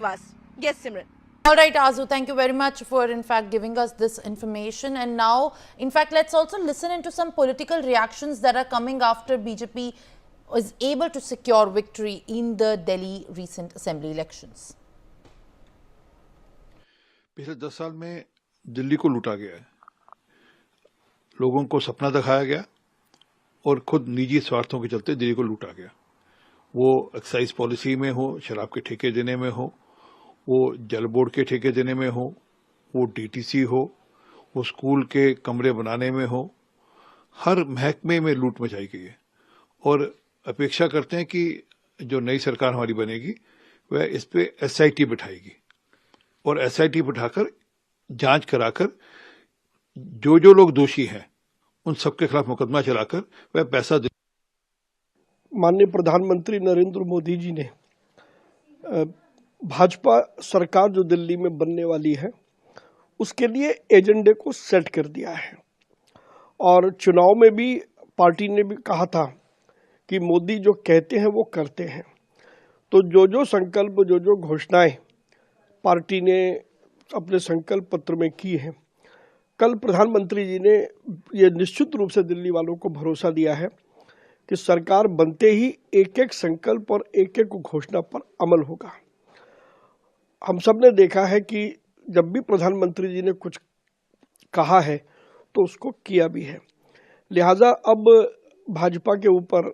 Yes, Simran. All right, Azu, thank you very much for, in fact, giving us this information. And now, in fact, let's also listen into some political reactions that are coming after BJP was able to secure victory in the Delhi recent assembly elections. पिछले 10 साल में दिल्ली को लूटा गया है, लोगों को सपना दिखाया गया और खुद निजी स्वार्थों के चलते दिल्ली को लूटा गया। वो एक्साइज पॉलिसी में हो, शराब के ठेके देने में हो, वो जल बोर्ड के ठेके देने में हो, वो डीटीसी हो, वो स्कूल के कमरे बनाने में हो, हर महकमे में लूट मचाई गई है। और अपेक्षा करते हैं कि जो नई सरकार हमारी बनेगी वह इस पे एसआईटी बिठाएगी और एसआईटी बिठाकर जांच कराकर जो लोग दोषी हैं उन सबके खिलाफ मुकदमा चलाकर वह पैसा दे। माननीय प्रधानमंत्री नरेंद्र मोदी जी ने भाजपा सरकार जो दिल्ली में बनने वाली है उसके लिए एजेंडे को सेट कर दिया है और चुनाव में भी पार्टी ने भी कहा था कि मोदी जो कहते हैं वो करते हैं। तो जो संकल्प जो घोषणाएं पार्टी ने अपने संकल्प पत्र में की है, कल प्रधानमंत्री जी ने ये निश्चित रूप से दिल्ली वालों को भरोसा दिया है कि सरकार बनते ही एक एक संकल्प और एक एक घोषणा पर अमल होगा। हम सब ने देखा है कि जब भी प्रधानमंत्री जी ने कुछ कहा है तो उसको किया भी है। लिहाजा अब भाजपा के ऊपर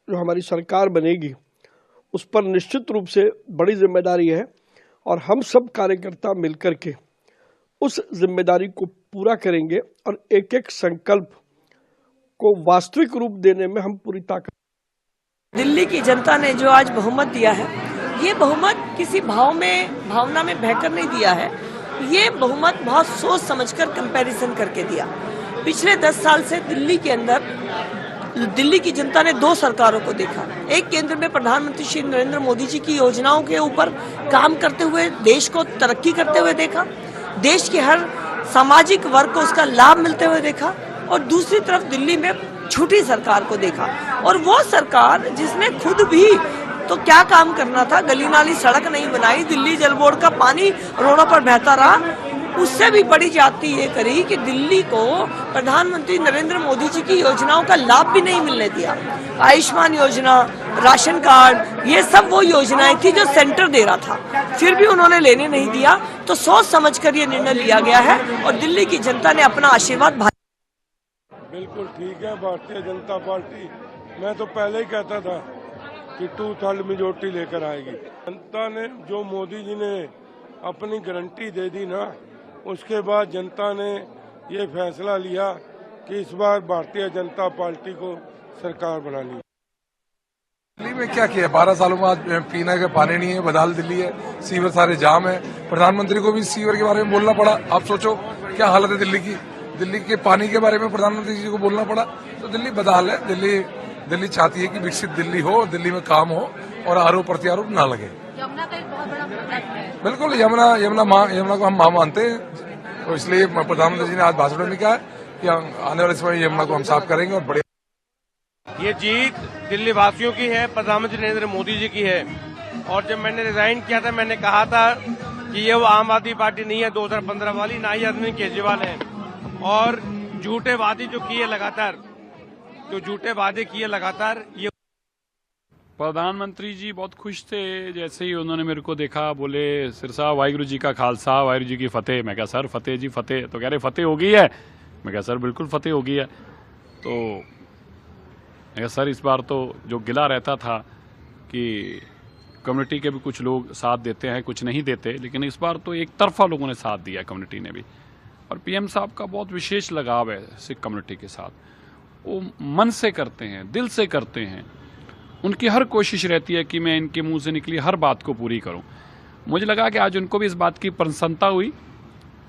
जो हमारी सरकार बनेगी उस पर निश्चित रूप से बड़ी जिम्मेदारी है और हम सब कार्यकर्ता मिलकर के उस जिम्मेदारी को पूरा करेंगे और एक एक संकल्प को वास्तविक रूप देने में हम पूरी ताकत। दिल्ली की जनता ने जो आज बहुमत दिया है, ये बहुमत किसी भावना में बहकर नहीं दिया है। ये बहुमत बहुत सोच समझकर कंपैरिजन करके दिया। पिछले 10 साल से दिल्ली की जनता ने 2 सरकारों को देखा। एक केंद्र में प्रधानमंत्री श्री नरेंद्र मोदी जी की योजनाओं के ऊपर काम करते हुए देश को तरक्की करते हुए देखा, देश के हर सामाजिक वर्ग को उसका लाभ मिलते हुए देखा, और दूसरी तरफ दिल्ली में झूठी सरकार को देखा। और वो सरकार जिसने खुद भी तो क्या काम करना था, गली नाली सड़क नहीं बनाई, दिल्ली जल बोर्ड का पानी रोडों पर बहता रहा, उससे भी बड़ी जाति ये करी कि दिल्ली को प्रधानमंत्री नरेंद्र मोदी जी की योजनाओं का लाभ भी नहीं मिलने दिया। आयुष्मान योजना, राशन कार्ड, ये सब वो योजनाएं थी जो सेंटर दे रहा था, फिर भी उन्होंने लेने नहीं दिया। तो सोच समझकर ये निर्णय लिया गया है और दिल्ली की जनता ने अपना आशीर्वाद। बिल्कुल ठीक है भारतीय जनता पार्टी। मैं तो पहले ही कहता था कि 2/3 मेजोरिटी लेकर आएगी। जनता ने जो मोदी जी ने अपनी गारंटी दे दी ना, उसके बाद जनता ने ये फैसला लिया कि इस बार भारतीय जनता पार्टी को सरकार बनानी। दिल्ली में क्या किया? 12 सालों में आज पीने का पानी नहीं है, बदहाल दिल्ली है, सीवर सारे जाम है। प्रधानमंत्री को भी सीवर के बारे में बोलना पड़ा। आप सोचो क्या हालत है दिल्ली की। दिल्ली के पानी के बारे में प्रधानमंत्री जी को बोलना पड़ा। तो दिल्ली बदहाल है। दिल्ली चाहती है कि विकसित दिल्ली हो, दिल्ली में काम हो और आरोप प्रत्यारोप ना लगे। यमुना का एक बहुत बड़ा मुद्दा है। बिल्कुल, यमुना को हम मां मानते हैं, तो इसलिए प्रधानमंत्री जी ने आज भाषण में कहा कि आने वाले समय यमुना को हम साफ करेंगे और बड़े। ये जीत दिल्ली वासियों की है, प्रधानमंत्री नरेंद्र मोदी जी की है। और जब मैंने रिजाइन किया था, मैंने कहा था कि ये वो आम आदमी पार्टी नहीं है 2015 वाली, ना ही अरविंद केजरीवाल है। और झूठे वादे जो किए लगातार, ये प्रधानमंत्री जी बहुत खुश थे। जैसे ही उन्होंने मेरे को देखा, बोले सिरसा वाहिगुरु जी का खालसा, वाहिगुरु जी की फतेह। मैं कहा सर फतेह जी फतेह, तो कह रहे फतेह हो गई है। मैं कहा सर बिल्कुल फतेह हो गई है। तो मैं कहा सर इस बार तो जो गिला रहता था कि कम्युनिटी के भी कुछ लोग साथ देते हैं, कुछ नहीं देते, लेकिन इस बार तो एक तरफा लोगों ने साथ दिया कम्युनिटी ने भी। और पीएम साहब का बहुत विशेष लगाव है सिख कम्युनिटी के साथ। वो मन से करते हैं, दिल से करते हैं। उनकी हर कोशिश रहती है कि मैं इनके मुंह से निकली हर बात को पूरी करूं। मुझे लगा कि आज उनको भी इस बात की प्रसन्नता हुई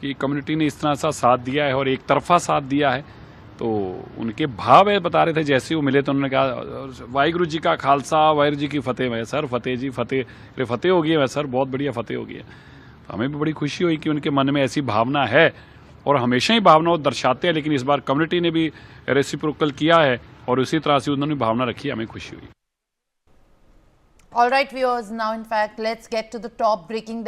कि कम्युनिटी ने इस तरह सा साथ दिया है और एक तरफा साथ दिया है। तो उनके भाव है बता रहे थे, जैसे वो मिले तो उन्होंने कहा वाहिगुरु जी का खालसा, वाहिगुरु जी की फतेह। मैं सर फतेह जी फतेह, फतेह हो गई है। सर बहुत बढ़िया फतेह हो गई है। तो हमें भी बड़ी खुशी हुई कि उनके मन में ऐसी भावना है और हमेशा ही भावना वो दर्शाते हैं, लेकिन इस बार कम्युनिटी ने भी रेसिप्रोकल किया है और उसी तरह से उन्होंने भावना रखी। हमें खुशी हुई। All right, viewers, now in fact, let's get to the top breaking